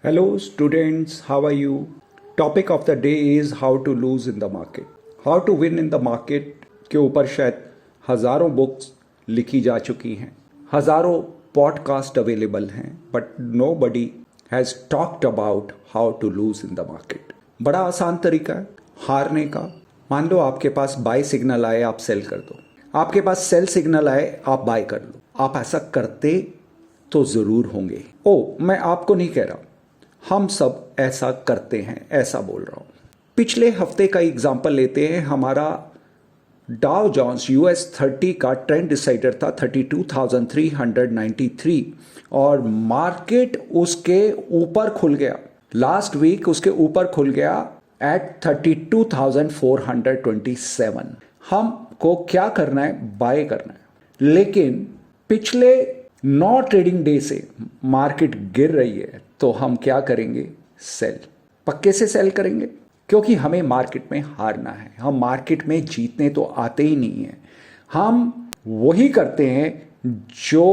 Hello students, how are you? Topic of the day is how to lose in the market. How to win in the market के ऊपर शायद हजारों books लिखी जा चुकी हैं, हजारों पॉडकास्ट अवेलेबल हैं, but nobody has talked about how to lose in the market. बड़ा आसान तरीका है हारने का. मान लो आपके पास बाय सिग्नल आए, आप सेल कर दो. आपके पास सेल सिग्नल आए, आप बाय कर लो. आप ऐसा करते तो जरूर होंगे. मैं आपको नहीं कह रहा, हम सब ऐसा करते हैं, ऐसा बोल रहा हूं. पिछले हफ्ते का एग्जाम्पल लेते हैं. हमारा डाउ जोन्स US 30 का ट्रेंड डिसाइडर था 32,393 और मार्केट उसके ऊपर खुल गया. लास्ट वीक उसके ऊपर खुल गया एट 32,427. हमको क्या करना है? बाय करना है. लेकिन पिछले 9 ट्रेडिंग डे से मार्केट गिर रही है, तो हम क्या करेंगे? सेल. पक्के से सेल करेंगे, क्योंकि हमें मार्केट में हारना है. हम मार्केट में जीतने तो आते ही नहीं है. हम वही करते हैं जो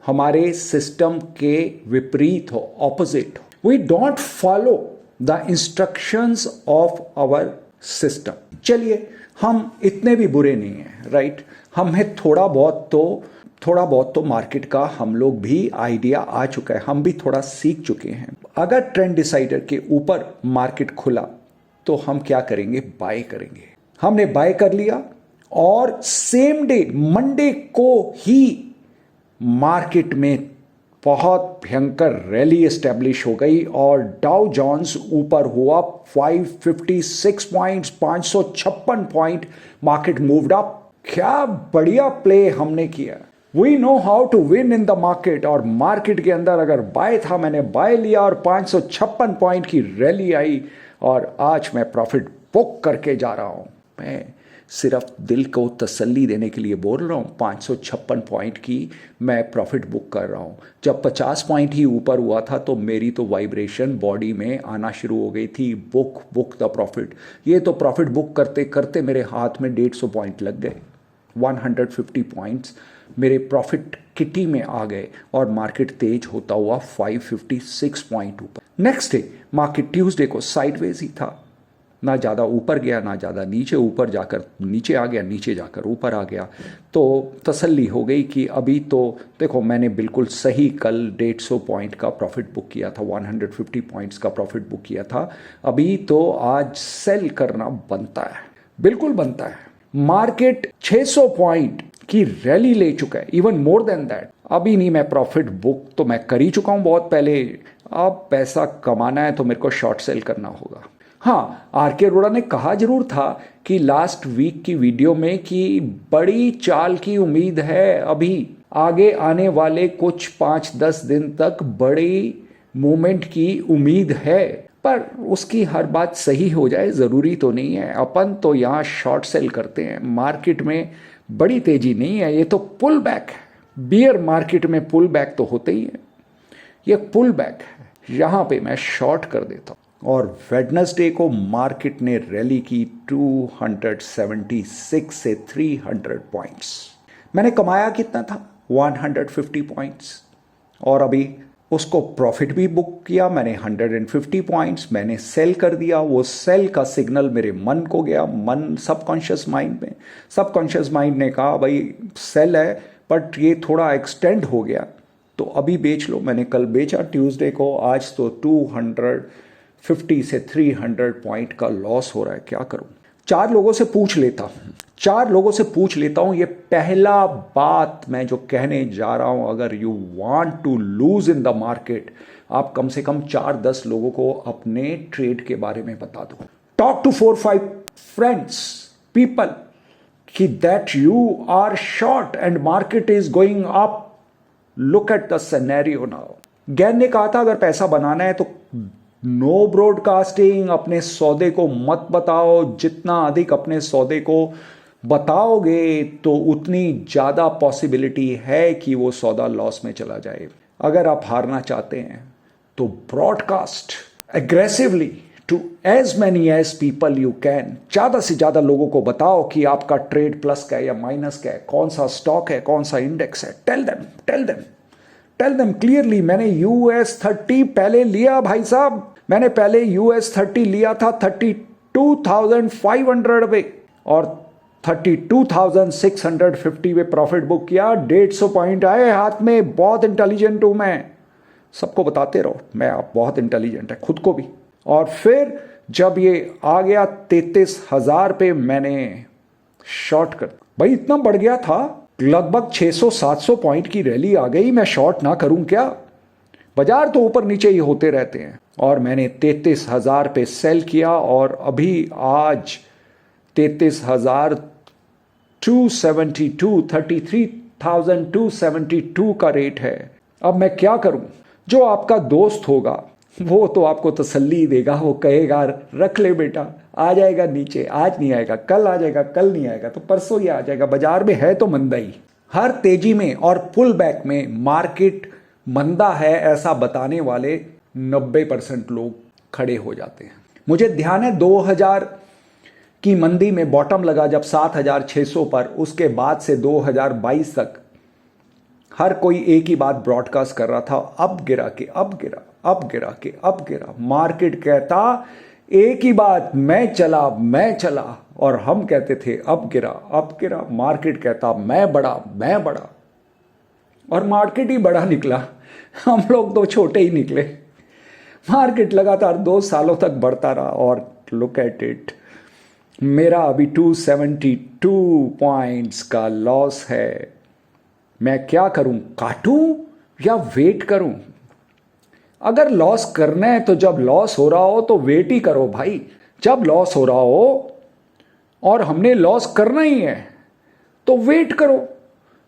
हमारे सिस्टम के विपरीत हो, ऑपोजिट हो. We don't follow the instructions of our system. चलिए, हम इतने भी बुरे नहीं हैं, राइट? हमें थोड़ा बहुत तो मार्केट का हम लोग भी आइडिया आ चुका है. हम भी थोड़ा सीख चुके हैं. अगर ट्रेंड डिसाइडर के ऊपर मार्केट खुला तो हम क्या करेंगे? बाय करेंगे. हमने बाय कर लिया और सेम डे मंडे को ही मार्केट में बहुत भयंकर रैली एस्टेब्लिश हो गई और डाउ जोन्स ऊपर हुआ 556 points, 556 point. Market moved up. क्या बढ़िया प्ले हमने किया. We know how to win in the market. और मार्केट के अंदर अगर बाय था, मैंने बाय लिया और 556 पॉइंट की रैली आई और आज मैं प्रॉफिट बुक करके जा रहा हूं. मैं सिर्फ दिल को तसल्ली देने के लिए बोल रहा हूं, 556 पॉइंट की मैं प्रॉफिट बुक कर रहा हूं. जब 50 पॉइंट ही ऊपर हुआ था तो मेरी तो वाइब्रेशन बॉडी में आना शुरू हो गई थी. Book the profit. ये तो प्रॉफिट बुक करते करते मेरे हाथ में 150 पॉइंट लग गए. 150 पॉइंट्स मेरे प्रॉफिट किटी में आ गए और मार्केट तेज होता हुआ 556 पॉइंट ऊपर. नेक्स्ट डे मार्केट ट्यूसडे को साइडवेज ही था. ना ज़्यादा ऊपर गया, ना ज़्यादा नीचे. ऊपर जाकर नीचे आ गया, नीचे जाकर ऊपर आ गया. तो तसल्ली हो गई कि अभी तो देखो, मैंने बिल्कुल सही कल 150 पॉइंट का प्रॉफिट बुक किया था, 150 पॉइंट्स का प्रॉफिट बुक किया था. अभी तो आज सेल करना बनता है, बिल्कुल बनता है. मार्केट 600 पॉइंट की रैली ले चुका है, इवन मोर देन दैट. अभी नहीं, मैं प्रॉफिट बुक तो मैं कर ही चुका हूं बहुत पहले. अब पैसा कमाना है तो मेरे को शॉर्ट सेल करना होगा. हाँ, आर.के. अरोड़ा ने कहा जरूर था कि लास्ट वीक की वीडियो में कि बड़ी चाल की उम्मीद है. अभी आगे आने वाले कुछ 5-10 दिन तक बड़ी मूवमेंट की उम्मीद है, पर उसकी हर बात सही हो जाए जरूरी तो नहीं है. अपन तो यहाँ शॉर्ट सेल करते हैं. मार्केट में बड़ी तेजी नहीं है, ये तो पुल बैक है. बियर मार्केट में पुल बैक तो होते ही है, ये पुल बैक है. यहाँ पे मैं शॉर्ट कर देता हूँ. और वेडनेसडे को मार्केट ने रैली की 276 से 300 पॉइंट्स. मैंने कमाया कितना था? 150 पॉइंट्स. और अभी उसको प्रॉफिट भी बुक किया मैंने 150 पॉइंट्स. मैंने सेल कर दिया. वो सेल का सिग्नल मेरे मन को गया, मन सबकॉन्शियस माइंड में. सबकॉन्शियस माइंड ने कहा भाई सेल है, बट ये थोड़ा एक्सटेंड हो गया तो अभी बेच लो. मैंने कल बेचा ट्यूसडे को. आज तो 250 से 300 पॉइंट का लॉस हो रहा है. क्या करूं? 4 लोगों से पूछ लेता हूं. ये पहला बात मैं जो कहने जा रहा हूं, अगर you want to lose in the market, आप कम से कम 4-10 लोगों को अपने ट्रेड के बारे में बता दो. टॉक टू 4-5 फ्रेंड्स, पीपल, कि that you are short and market is going up. Look at the scenario now. Gann ने कहा था अगर पैसा बनाना है तो नो ब्रॉडकास्टिंग. अपने सौदे को मत बताओ. जितना अधिक अपने सौदे को बताओगे तो उतनी ज्यादा पॉसिबिलिटी है कि वो सौदा लॉस में चला जाए. अगर आप हारना चाहते हैं तो broadcast aggressively to as many as people you can. ज्यादा से ज्यादा लोगों को बताओ कि आपका ट्रेड प्लस का है या माइनस का है, कौन सा स्टॉक है, कौन सा इंडेक्स है. Tell them. Tell them clearly, मैंने US30 पहले लिया भाई साहब, मैंने पहले US30 लिया था 32,500 पे और 32,650 पे प्रॉफिट बुक किया, 150 पॉइंट आए हाथ में। बहुत इंटेलिजेंट हूं मैं, सबको बताते रहो मैं, आप बहुत इंटेलिजेंट है, खुद को भी। और फिर जब ये आ गया 33,000 पे, मैंने शॉर्ट कर, भाई इतना बढ़ गया था, लगभग 600-700 पॉइंट की रैली आ गई, मैं शॉर्ट ना करूं क्या? बाजार तो ऊपर नीचे ही होते रहते हैं। और मैंने 33,000 पे सेल किया और अभी आज 33,272, 33,272 का रेट है। अब मैं क्या करूं? जो आपका दोस्त होगा वो तो आपको तसल्ली देगा, वो कहेगा रख ले बेटा, आ जाएगा नीचे, आज नहीं आएगा, कल आ जाएगा, कल नहीं आएगा तो परसों ही आ जाएगा। बाजार में है तो मंदा ही, हर तेजी में और पुल बैक में मार्केट मंदा है ऐसा बताने वाले 90% लोग खड़े हो जाते हैं। मुझे ध्यान है 2000 की मंदी में बॉटम लगा जब 7,600 पर, उसके बाद से 2022 तक हर कोई एक ही बात ब्रॉडकास्ट कर रहा था, अब गिरा के अब गिरा, अब गिरा के अब गिरा। मार्केट कहता एक ही बात, मैं चला, और हम कहते थे अब गिरा अब गिरा। मार्केट कहता मैं बड़ा, और मार्केट ही बड़ा निकला, हम लोग तो छोटे ही निकले। मार्केट लगातार 2 सालों तक बढ़ता रहा और लुक एट इट, मेरा अभी 272 पॉइंट्स का लॉस है। मैं क्या करूं, काटूं या वेट करूं? अगर लॉस करना है तो जब लॉस हो रहा हो तो वेट ही करो भाई। जब लॉस हो रहा हो और हमने लॉस करना ही है तो वेट करो।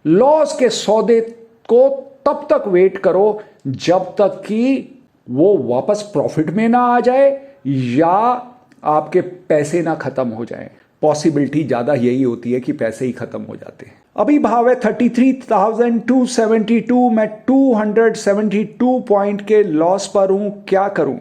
लॉस के सौदे को तब तक वेट करो जब तक कि वो वापस प्रॉफिट में ना आ जाए या आपके पैसे ना खत्म हो जाए। पॉसिबिलिटी ज्यादा यही होती है कि पैसे ही खत्म हो जाते हैं। अभी भाव है 33,272, मैं 272 पॉइंट के लॉस पर हूं। क्या करूं?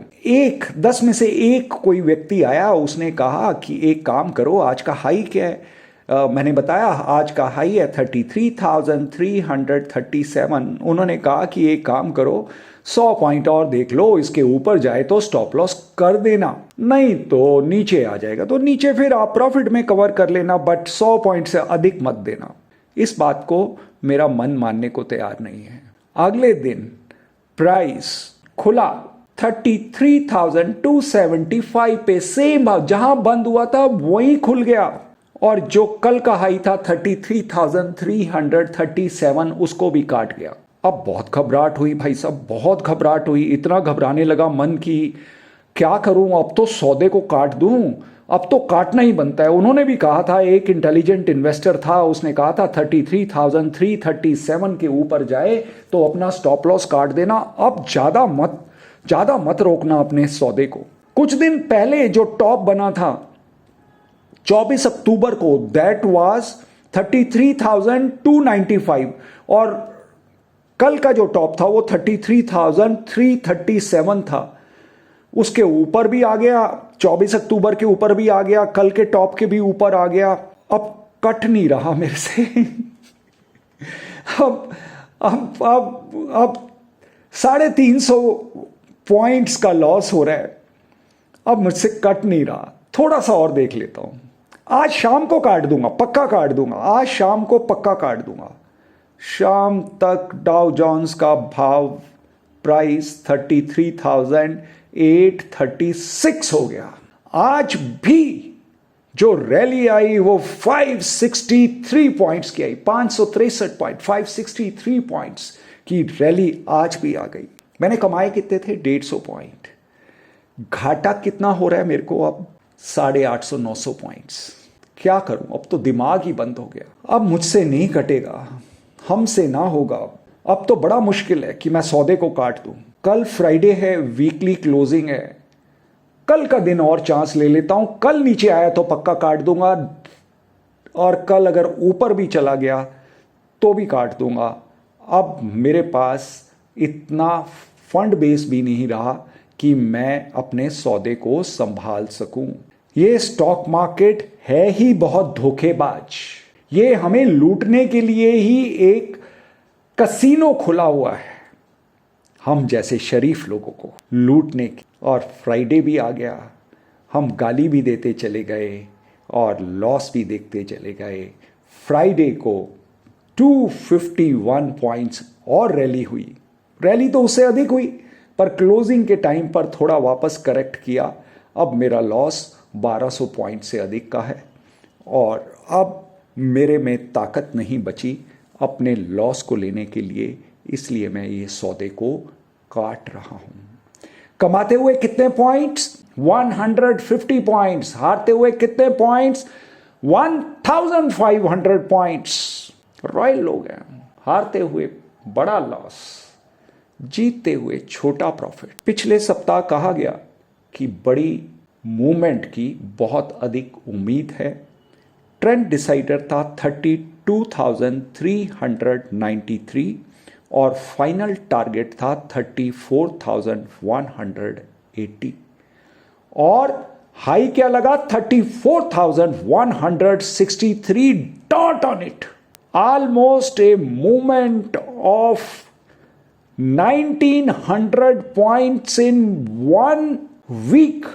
10 में से एक कोई व्यक्ति आया, उसने कहा कि एक काम करो, आज का हाई क्या है? मैंने बताया आज का हाई है 33,337। उन्होंने कहा कि एक काम करो, 100 पॉइंट और देख लो, इसके ऊपर जाए तो स्टॉप लॉस कर देना, नहीं तो नीचे आ जाएगा तो नीचे फिर आप प्रॉफिट में कवर कर लेना, बट 100 पॉइंट से अधिक मत देना। इस बात को मेरा मन मानने को तैयार नहीं है। अगले दिन प्राइस खुला 33,275 पे, सेम भाव जहां बंद हुआ था वहीं खुल गया, और जो कल का हाई था 33,337 उसको भी काट गया। अब बहुत घबराहट हुई भाई साहब, बहुत घबराहट हुई। इतना घबराने लगा मन की क्या करूं, अब तो सौदे को काट दूं, अब तो काटना ही बनता है। उन्होंने भी कहा था, एक इंटेलिजेंट इन्वेस्टर था, उसने कहा था 33,337 के ऊपर जाए तो अपना स्टॉप लॉस काट देना, अब ज्यादा मत रोकना अपने सौदे को। कुछ दिन पहले जो टॉप बना था 24 अक्टूबर को, दैट वाज 33,295, और कल का जो टॉप था वो 33,337 था। उसके ऊपर भी आ गया, 24 अक्टूबर के ऊपर भी आ गया, कल के टॉप के भी ऊपर आ गया। अब कट नहीं रहा मेरे से। अब 350 पॉइंट्स का लॉस हो रहा है, अब मुझसे कट नहीं रहा। थोड़ा सा और देख लेता हूं, आज शाम को काट दूंगा, पक्का काट दूंगा, आज शाम को पक्का काट दूंगा। शाम तक डाउ जोन्स का भाव प्राइस 33,836 हो गया। आज भी जो रैली आई वो 563 पॉइंट्स की आई, 563 पॉइंट, 563 पॉइंट्स की रैली आज भी आ गई। मैंने कमाए कितने थे? 150 पॉइंट। घाटा कितना हो रहा है मेरे को अब? 850-900 पॉइंट्स। क्या करूं, अब तो दिमाग ही बंद हो गया। अब मुझसे नहीं कटेगा, हमसे ना होगा। अब तो बड़ा मुश्किल है कि मैं सौदे को काट दूं। कल फ्राइडे है, वीकली क्लोजिंग है, कल का दिन और चांस ले लेता हूं। कल नीचे आया तो पक्का काट दूंगा, और कल अगर ऊपर भी चला गया तो भी काट दूंगा। अब मेरे पास इतना फंड बेस भी नहीं रहा कि मैं अपने सौदे को संभाल सकूं। ये स्टॉक मार्केट है ही बहुत धोखेबाज। ये हमें लूटने के लिए ही एक कसीनो खुला हुआ है। हम जैसे शरीफ लोगों को लूटने की। और फ्राइडे भी आ गया, हम गाली भी देते चले गए और लॉस भी देखते चले गए। फ्राइडे को 251 पॉइंट्स और रैली हुई, रैली तो उससे अधिक हुई, पर क्लोजिंग के टाइम पर थोड़ा वापस करेक्ट किया। अब मेरा लॉस 1200 पॉइंट से अधिक का है और अब मेरे में ताकत नहीं बची अपने लॉस को लेने के लिए, इसलिए मैं ये सौदे को काट रहा हूं। कमाते हुए कितने पॉइंट्स? 150 पॉइंट्स। हारते हुए कितने पॉइंट्स? 1500 पॉइंट्स। रॉयल लोग हैं। हारते हुए बड़ा लॉस, जीतते हुए छोटा प्रॉफिट। पिछले सप्ताह कहा गया कि बड़ी मूवमेंट की बहुत अधिक उम्मीद है। ट्रेंड डिसाइडर था 32,393 और फाइनल टारगेट था 34,180 और हाई क्या लगा? 34,163 dot on it. Almost a movement of 1900 points in 1 week.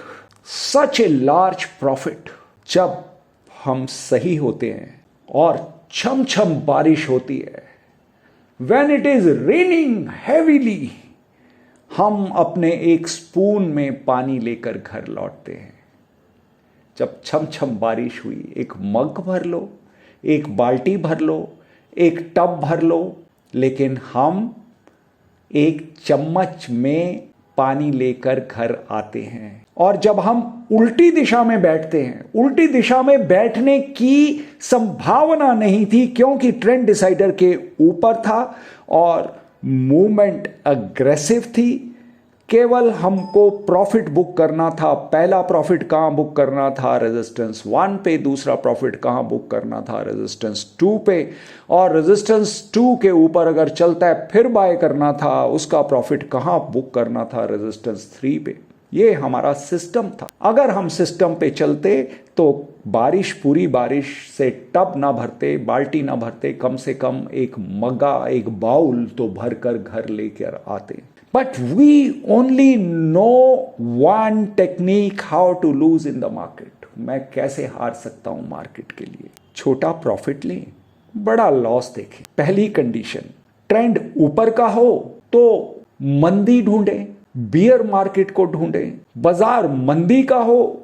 Such a large profit. जब हम सही होते हैं और छम छम बारिश होती है, when it is raining heavily, हम अपने एक स्पून में पानी लेकर घर लौटते हैं। जब छम छम बारिश हुई, एक मग भर लो, एक बाल्टी भर लो, एक टब भर लो, लेकिन हम एक चम्मच में पानी लेकर घर आते हैं। और जब हम उल्टी दिशा में बैठते हैं, उल्टी दिशा में बैठने की संभावना नहीं थी क्योंकि ट्रेंड डिसाइडर के ऊपर था और मूवमेंट अग्रेसिव थी। केवल हमको प्रॉफिट बुक करना था। पहला प्रॉफिट कहां बुक करना था? रेजिस्टेंस 1 पे। दूसरा प्रॉफिट कहां बुक करना था? रेजिस्टेंस 2 पे। और रेजिस्टेंस 2 के ऊपर अगर चलता है फिर बाय करना था। उसका प्रॉफिट कहां बुक करना था? रेजिस्टेंस 3 पे। ये हमारा सिस्टम था। अगर हम सिस्टम पे चलते तो बारिश, पूरी बारिश से टब ना भरते, बाल्टी ना भरते, कम से कम एक मग्गा, एक बाउल तो भरकर घर लेकर आते। But we only know one technique how to lose in the market. मैं कैसे हार सकता हूं मार्केट के लिए? छोटा प्रॉफिट लें, बड़ा लॉस देखें। पहली कंडीशन, ट्रेंड ऊपर का हो तो मंदी ढूंढें, बियर मार्केट को ढूंढें। बाजार मंदी का हो,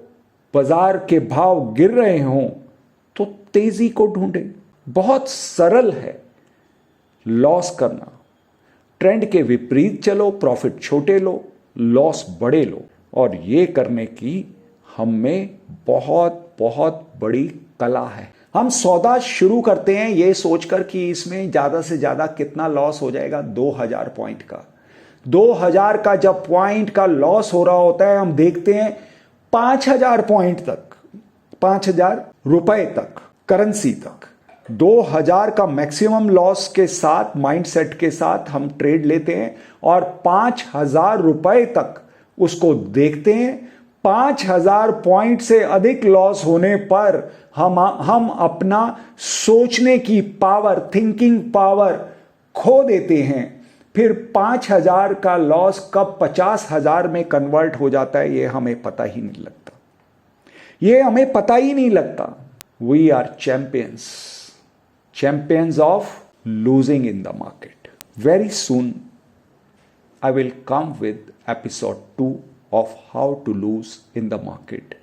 बाजार के भाव गिर रहे हों तो तेजी को ढूंढें। बहुत सरल है लॉस करना। ट्रेंड के विपरीत चलो, प्रॉफिट छोटे लो, लॉस बड़े लो। और ये करने की हम में बहुत बहुत बड़ी कला है। हम सौदा शुरू करते हैं ये सोचकर कि इसमें ज्यादा से ज्यादा कितना लॉस हो जाएगा? 2000 पॉइंट का। 2000 का जब पॉइंट का लॉस हो रहा होता है, हम देखते हैं 5000 पॉइंट तक, 5000 रुपए तक, करेंसी तक। 2000 का मैक्सिमम लॉस के साथ, माइंडसेट के साथ हम ट्रेड लेते हैं और 5000 रुपए तक उसको देखते हैं। 5000 पॉइंट से अधिक लॉस होने पर हम अपना सोचने की पावर, थिंकिंग पावर खो देते हैं। फिर 5000 का लॉस कब 50,000 में कन्वर्ट हो जाता है ये हमें पता ही नहीं लगता। ये हमें पता ही नहीं लगता। We are champions of losing in the market. Very soon I will come with episode 2 of how to lose in the market.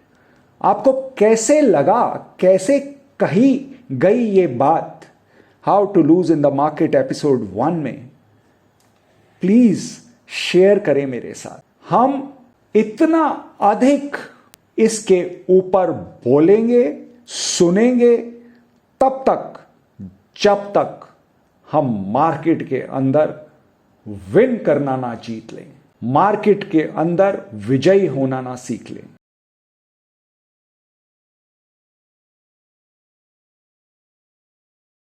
आपको कैसे लगा, कैसे कही गई ये बात how to lose in the market episode 1 में? प्लीज शेयर करें मेरे साथ। हम इतना अधिक इसके ऊपर बोलेंगे, सुनेंगे तब तक जब तक हम मार्केट के अंदर विन करना ना जीत लें, मार्केट के अंदर विजयी होना ना सीख लें।